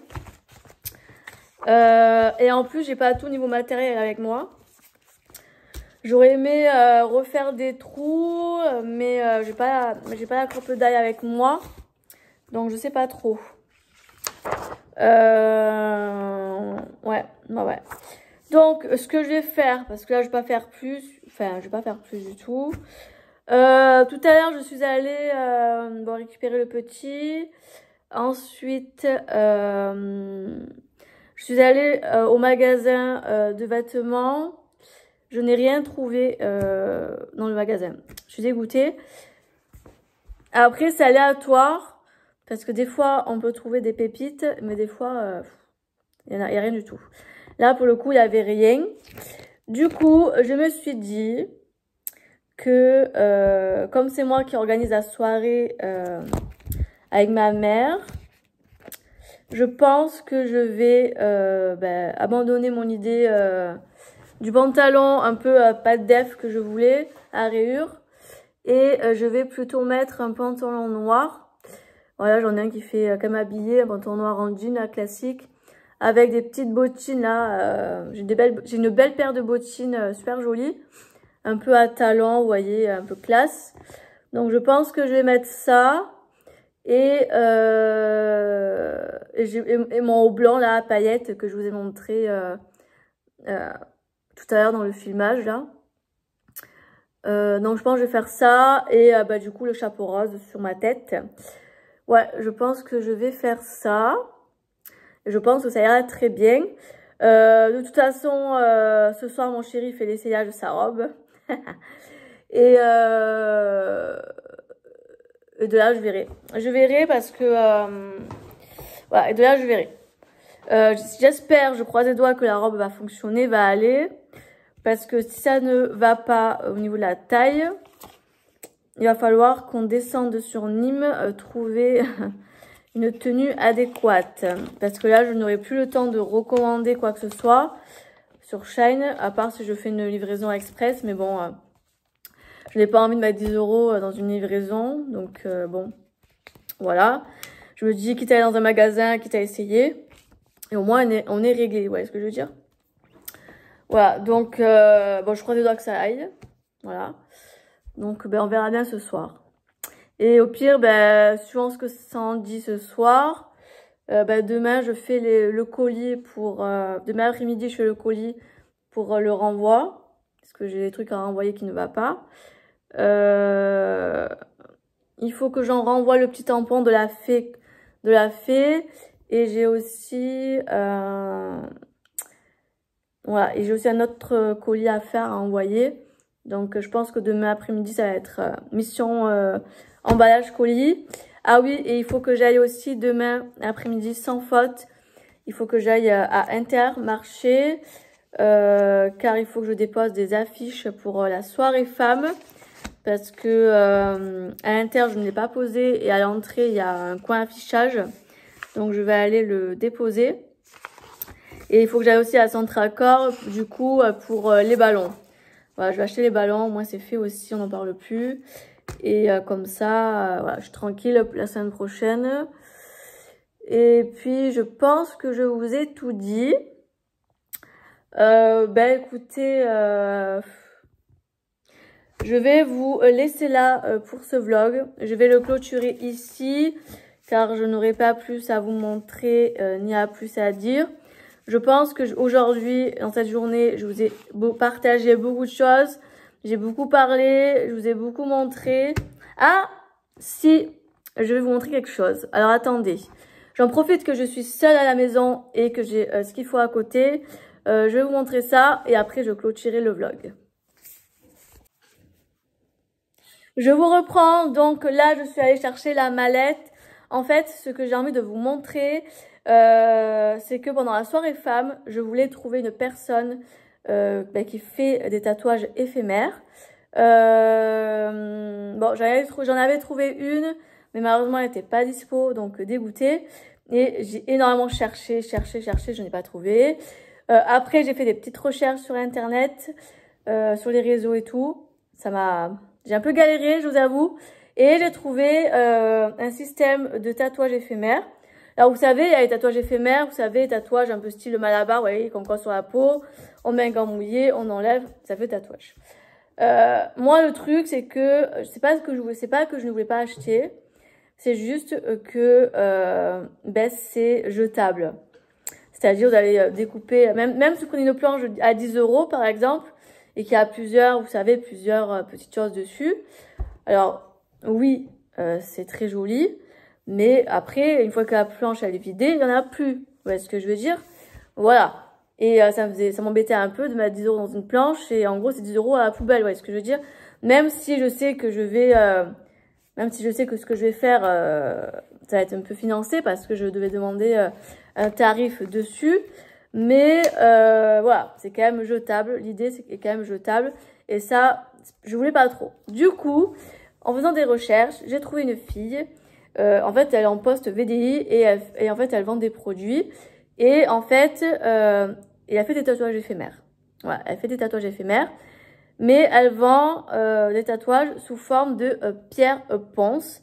Et en plus, j'ai pas tout niveau matériel avec moi. J'aurais aimé refaire des trous, mais j'ai pas la crocodile avec moi. Donc, je sais pas trop. Ouais. Donc, ce que je vais faire, parce que là, je vais pas faire plus. Enfin, je vais pas faire plus du tout. Tout à l'heure, je suis allée récupérer le petit. Ensuite, je suis allée au magasin de vêtements. Je n'ai rien trouvé dans le magasin. Je suis dégoûtée. Après, c'est aléatoire. Parce que des fois, on peut trouver des pépites. Mais des fois, il y a rien du tout. Là, pour le coup, il n'y avait rien. Du coup, je me suis dit que comme c'est moi qui organise la soirée avec ma mère, je pense que je vais abandonner mon idée du pantalon un peu pas de def que je voulais à rayures. Et je vais plutôt mettre un pantalon noir. Voilà, j'en ai un qui fait comme habillé, un pantalon noir en jean là, classique. Avec des petites bottines là, j'ai une belle paire de bottines super jolies, un peu à talons, vous voyez, un peu classe. Donc je pense que je vais mettre ça et mon haut blanc là à paillettes que je vous ai montré tout à l'heure dans le filmage là. Donc je pense que je vais faire ça et du coup le chapeau rose sur ma tête. Ouais, je pense que je vais faire ça. Je pense que ça ira très bien. De toute façon, ce soir, mon chéri fait l'essayage de sa robe. Et de là, je verrai. Je verrai parce que... voilà, et de là, je verrai. J'espère, je croise les doigts que la robe va fonctionner, va aller. Parce que si ça ne va pas au niveau de la taille, il va falloir qu'on descende sur Nîmes, trouver... une tenue adéquate, parce que là je n'aurai plus le temps de recommander quoi que ce soit sur Shein, à part si je fais une livraison express, mais bon, je n'ai pas envie de mettre 10 € dans une livraison, donc bon, voilà. Je me dis quitte à aller dans un magasin, quitte à essayer, et au moins on est réglé, vous voyez ce que je veux dire. Voilà, donc bon, je crois des doigts que ça aille, voilà. Donc on verra bien ce soir. Et au pire, ben, suivant ce que ça en dit ce soir, ben, demain, je fais le colis pour... demain après-midi, je fais le colis pour le renvoi. Parce que j'ai des trucs à renvoyer qui ne va pas. Il faut que j'en renvoie le petit tampon de la fée. Et j'ai aussi... voilà, et j'ai aussi un autre colis à faire, à envoyer. Donc, je pense que demain après-midi, ça va être mission emballage colis. Ah oui, et il faut que j'aille aussi demain après-midi, sans faute. Il faut que j'aille à Intermarché, car il faut que je dépose des affiches pour la soirée femmes. Parce que à l'Inter, je ne l'ai pas posé et à l'entrée, il y a un coin affichage. Donc, je vais aller le déposer. Et il faut que j'aille aussi à Centracor, du coup, pour les ballons. Voilà, je vais acheter les ballons. Moi, c'est fait aussi, on n'en parle plus. Et comme ça, voilà, je suis tranquille la semaine prochaine. Et puis, je pense que je vous ai tout dit. Ben, écoutez, je vais vous laisser là pour ce vlog. Je vais le clôturer ici, car je n'aurai pas plus à vous montrer, ni à plus à dire. Je pense que aujourd'hui, dans cette journée, je vous ai partagé beaucoup de choses. J'ai beaucoup parlé, je vous ai beaucoup montré. Ah, si, je vais vous montrer quelque chose. Alors, attendez. J'en profite que je suis seule à la maison et que j'ai ce qu'il faut à côté. Je vais vous montrer ça et après, je clôturerai le vlog. Je vous reprends. Donc là, je suis allée chercher la mallette. En fait, ce que j'ai envie de vous montrer... c'est que pendant la soirée femme, je voulais trouver une personne qui fait des tatouages éphémères. Bon, j'en avais trouvé une, mais malheureusement elle n'était pas dispo, donc dégoûtée. Et j'ai énormément cherché, je n'ai pas trouvé. Après, j'ai fait des petites recherches sur internet, sur les réseaux et tout. J'ai un peu galéré, je vous avoue. Et j'ai trouvé un système de tatouage éphémère. Alors, vous savez, il y a les tatouages éphémères, vous savez, les tatouages un peu style malabar, vous voyez, qu'on colle sur la peau, on met un gant mouillé, on enlève, ça fait tatouage. Moi, le truc, c'est que, c'est pas que je ne voulais pas acheter, c'est juste que, c'est jetable. C'est-à-dire, vous allez découper, même si vous prenez une planche à 10 € par exemple, et qu'il y a plusieurs, vous savez, plusieurs petites choses dessus. Alors, oui, c'est très joli. Mais après, une fois que la planche elle est vidée, il n'y en a plus. Vous voyez ce que je veux dire? Voilà. Et ça m'embêtait un peu de mettre 10 € dans une planche. Et en gros, c'est 10 € à la poubelle. Vous voyez ce que je veux dire? Même si je sais que ce que je vais faire, ça va être un peu financé parce que je devais demander un tarif dessus. Mais voilà, c'est quand même jetable. L'idée, c'est que c'est quand même jetable. Et ça, je voulais pas trop. Du coup, en faisant des recherches, j'ai trouvé une fille. En fait, elle est en poste VDI et en fait, elle vend des produits. Et en fait, elle fait des tatouages éphémères. Voilà, elle fait des tatouages éphémères. Mais elle vend des tatouages sous forme de pierres ponces.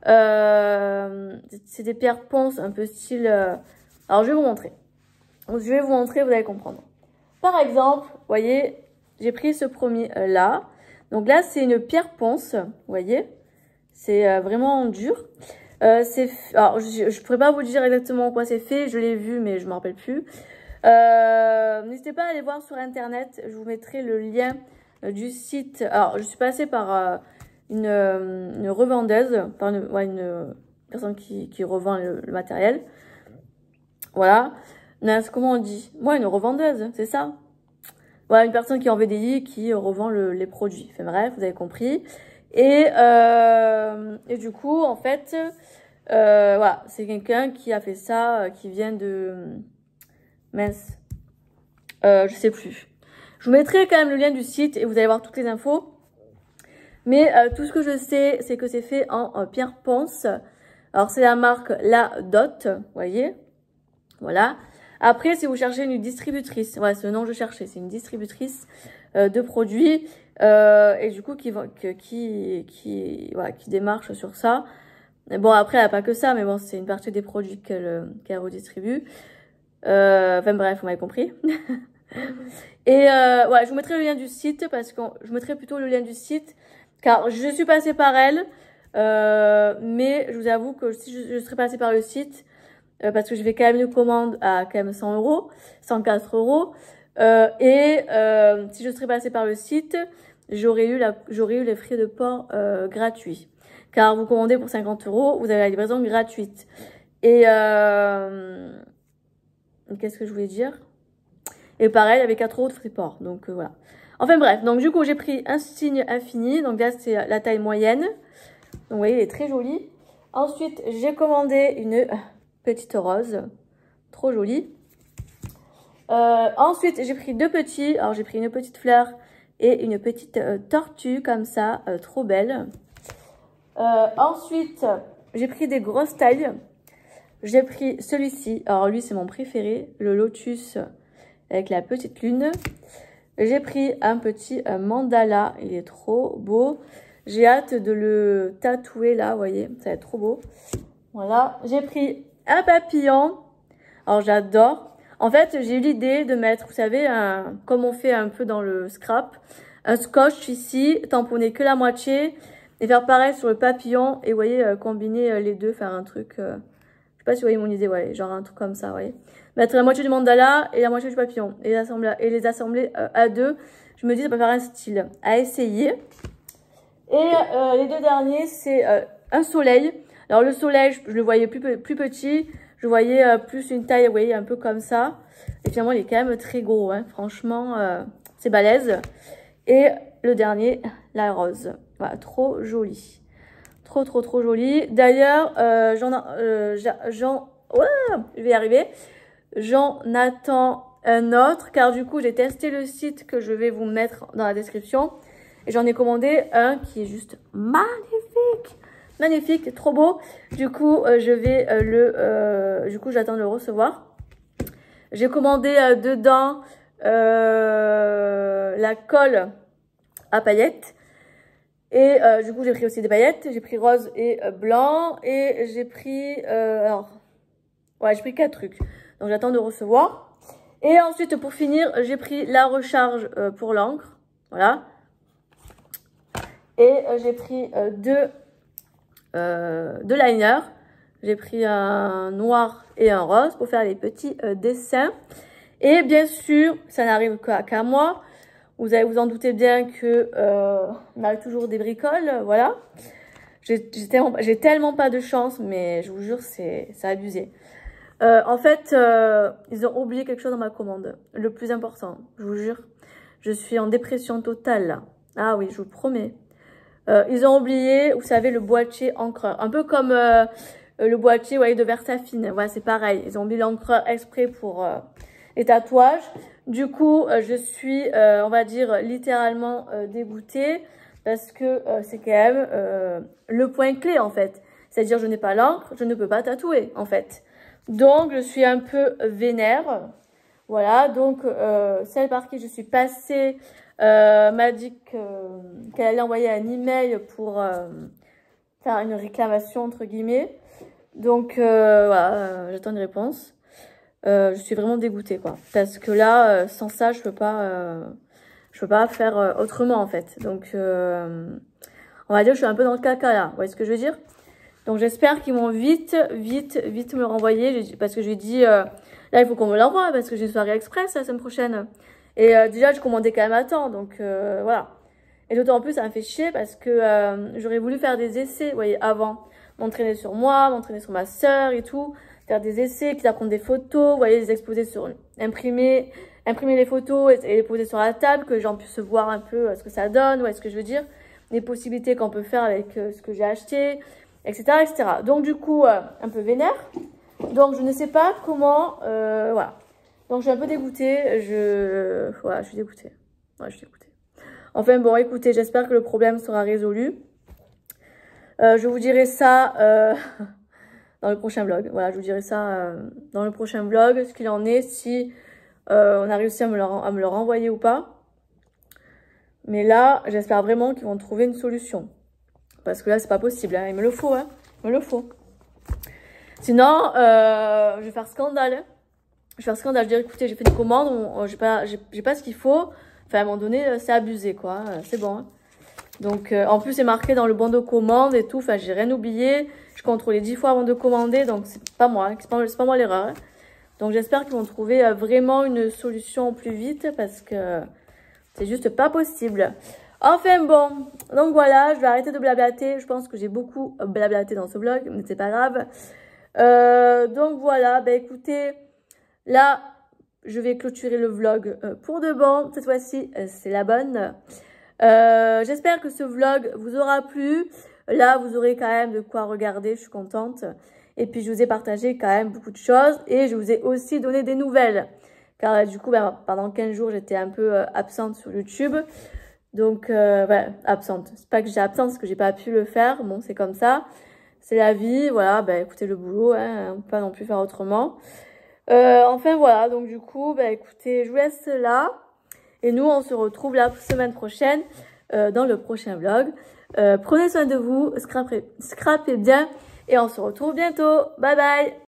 C'est des pierres ponces un peu style... Alors, je vais vous montrer. Donc, je vais vous montrer, vous allez comprendre. Par exemple, vous voyez, j'ai pris ce premier là. Donc là, c'est une pierre ponce, vous voyez. C'est vraiment dur. Alors, je pourrais pas vous dire exactement quoi c'est fait. Je l'ai vu, mais je me rappelle plus. N'hésitez pas à aller voir sur internet. Je vous mettrai le lien du site. Alors, je suis passée par une revendeuse, par une personne qui revend le matériel. Voilà. Comment on dit? Moi, une revendeuse, c'est ça? Voilà, une personne qui est en VDI qui revend les produits. Enfin bref, vous avez compris. Et du coup, en fait, voilà, c'est quelqu'un qui a fait ça, qui vient de... Mince. Je sais plus. Je vous mettrai quand même le lien du site et vous allez voir toutes les infos. Mais tout ce que je sais, c'est que c'est fait en pierre ponce. Alors, c'est la marque La Dot, vous voyez. Voilà. Après, si vous cherchez une distributrice, voilà, c'est le nom que je cherchais, c'est une distributrice de produits et du coup qui démarche sur ça. Bon, après, elle n'a pas que ça, mais bon, c'est une partie des produits qu'elle redistribue. Enfin bref, vous m'avez compris. Et ouais, je vous mettrai le lien du site parce que je vous mettrai plutôt le lien du site car je suis passée par elle. Mais je vous avoue que si je serais passée par le site, parce que je vais quand même une commande à quand même 100 €, 104 €. Si je serais passée par le site, j'aurais eu les frais de port gratuits. Car vous commandez pour 50 €, vous avez la livraison gratuite. Et qu'est-ce que je voulais dire? Et pareil, il y avait 4 € de frais de port. Donc voilà. Enfin bref, donc du coup j'ai pris un signe infini. Donc là c'est la taille moyenne. Donc vous voyez, il est très joli. Ensuite, j'ai commandé une petite rose. Trop jolie. Ensuite, j'ai pris deux petits. Alors j'ai pris une petite fleur et une petite tortue comme ça. Trop belle. Ensuite, j'ai pris des grosses tailles. J'ai pris celui-ci. Alors lui, c'est mon préféré. Le lotus avec la petite lune. J'ai pris un petit mandala. Il est trop beau. J'ai hâte de le tatouer là, vous voyez. Ça va être trop beau. Voilà. J'ai pris un papillon. Alors j'adore. En fait, j'ai eu l'idée de mettre, vous savez, comme on fait un peu dans le scrap, un scotch ici, tamponner que la moitié. Et faire pareil sur le papillon. Et vous voyez, combiner les deux, faire un truc... je sais pas si vous voyez mon idée, ouais, genre un truc comme ça, vous voyez. Mettre la moitié du mandala et la moitié du papillon. Et les assembler à deux. Je me dis, ça peut faire un style à essayer. Et les deux derniers, c'est un soleil. Alors le soleil, je le voyais plus petit. Je voyais plus une taille, vous voyez, un peu comme ça. Et finalement, il est quand même très gros, hein. Franchement, c'est balèze. Et le dernier, la rose. Voilà, trop joli. Trop joli. D'ailleurs, ouais, je vais y arriver. J'en attends un autre, car du coup, j'ai testé le site que je vais vous mettre dans la description. Et j'en ai commandé un qui est juste magnifique. Magnifique, trop beau. Du coup, j'attends de le recevoir. J'ai commandé dedans la colle à paillettes. Et du coup, j'ai pris aussi des paillettes. J'ai pris rose et blanc. Et j'ai pris... j'ai pris 4 trucs. Donc, j'attends de recevoir. Et ensuite, pour finir, j'ai pris la recharge pour l'encre. Voilà. Et j'ai pris deux liners. J'ai pris un noir et un rose pour faire les petits dessins. Et bien sûr, ça n'arrive qu'à moi. Vous allez vous en douter bien que on a toujours des bricoles, voilà. J'ai tellement pas de chance, mais je vous jure, c'est abusé. En fait, ils ont oublié quelque chose dans ma commande. Le plus important, je vous jure. Je suis en dépression totale, là. Ah oui, je vous promets. Ils ont oublié, vous savez, le boîtier encreur. Un peu comme le boîtier, vous voyez, de Versafine. Voilà, c'est pareil. Ils ont oublié l'encreur exprès pour les tatouages. Du coup, je suis, on va dire, littéralement dégoûtée. Parce que c'est quand même le point clé, en fait. C'est-à-dire, je n'ai pas l'encre, je ne peux pas tatouer, en fait. Donc, je suis un peu vénère. Voilà, donc, celle par qui je suis passée... m'a dit qu'elle allait envoyer un email pour faire une réclamation entre guillemets. Donc voilà, j'attends une réponse. Je suis vraiment dégoûtée quoi, parce que là sans ça je peux pas faire autrement en fait. Donc on va dire que je suis un peu dans le caca là. Vous voyez ce que je veux dire? Donc j'espère qu'ils vont vite me renvoyer, parce que j'ai dit là il faut qu'on me l'envoie parce que j'ai une soirée express la semaine prochaine. Et déjà, je commandais quand même à temps, donc voilà. Et d'autant plus, ça me fait chier parce que j'aurais voulu faire des essais, vous voyez, avant. M'entraîner sur moi, m'entraîner sur ma sœur et tout. Faire des essais, quitte à prendre des photos, vous voyez, les exposer sur... Imprimer les photos et les poser sur la table, que les gens puissent voir un peu ce que ça donne, ouais, ce que je veux dire. Les possibilités qu'on peut faire avec ce que j'ai acheté, etc., etc. Donc du coup, un peu vénère. Donc je ne sais pas comment... voilà. Donc, je suis un peu dégoûtée. Voilà, je suis dégoûtée. Ouais, je suis dégoûtée. Enfin, bon, écoutez, j'espère que le problème sera résolu. Je vous dirai ça dans le prochain vlog. Voilà, je vous dirai ça dans le prochain vlog, ce qu'il en est, si on a réussi à me le renvoyer ou pas. Mais là, j'espère vraiment qu'ils vont trouver une solution. Parce que là, c'est pas possible. Hein. Il me le faut, hein. Il me le faut. Sinon, je vais faire scandale, hein. Je vais faire scandale, je vais dire écoutez, j'ai fait une commande, j'ai pas ce qu'il faut. Enfin, à un moment donné, c'est abusé, quoi. C'est bon. Hein. Donc, en plus, c'est marqué dans le bon de commande et tout. Enfin, j'ai rien oublié. Je contrôlais 10 fois avant de commander. Donc, c'est pas moi. Hein, c'est pas moi l'erreur. Hein. Donc, j'espère qu'ils vont trouver vraiment une solution plus vite parce que c'est juste pas possible. Enfin, bon. Donc, voilà. Je vais arrêter de blablater. Je pense que j'ai beaucoup blablaté dans ce vlog, mais c'est pas grave. Donc, voilà. Ben, écoutez, là, je vais clôturer le vlog pour de bon. Cette fois-ci, c'est la bonne. J'espère que ce vlog vous aura plu. Là, vous aurez quand même de quoi regarder. Je suis contente. Et puis, je vous ai partagé quand même beaucoup de choses. Et je vous ai aussi donné des nouvelles. Car du coup, ben, pendant 15 jours, j'étais un peu absente sur YouTube. Donc, ouais, absente. C'est pas que j'ai absente, c'est que j'ai pas pu le faire. Bon, c'est comme ça. C'est la vie. Voilà, ben, écoutez le boulot. Hein, on peut pas non plus faire autrement. Enfin, voilà. Donc, du coup, ben, écoutez, je vous laisse là. Et nous, on se retrouve la semaine prochaine dans le prochain vlog. Prenez soin de vous, scrapez bien et on se retrouve bientôt. Bye bye!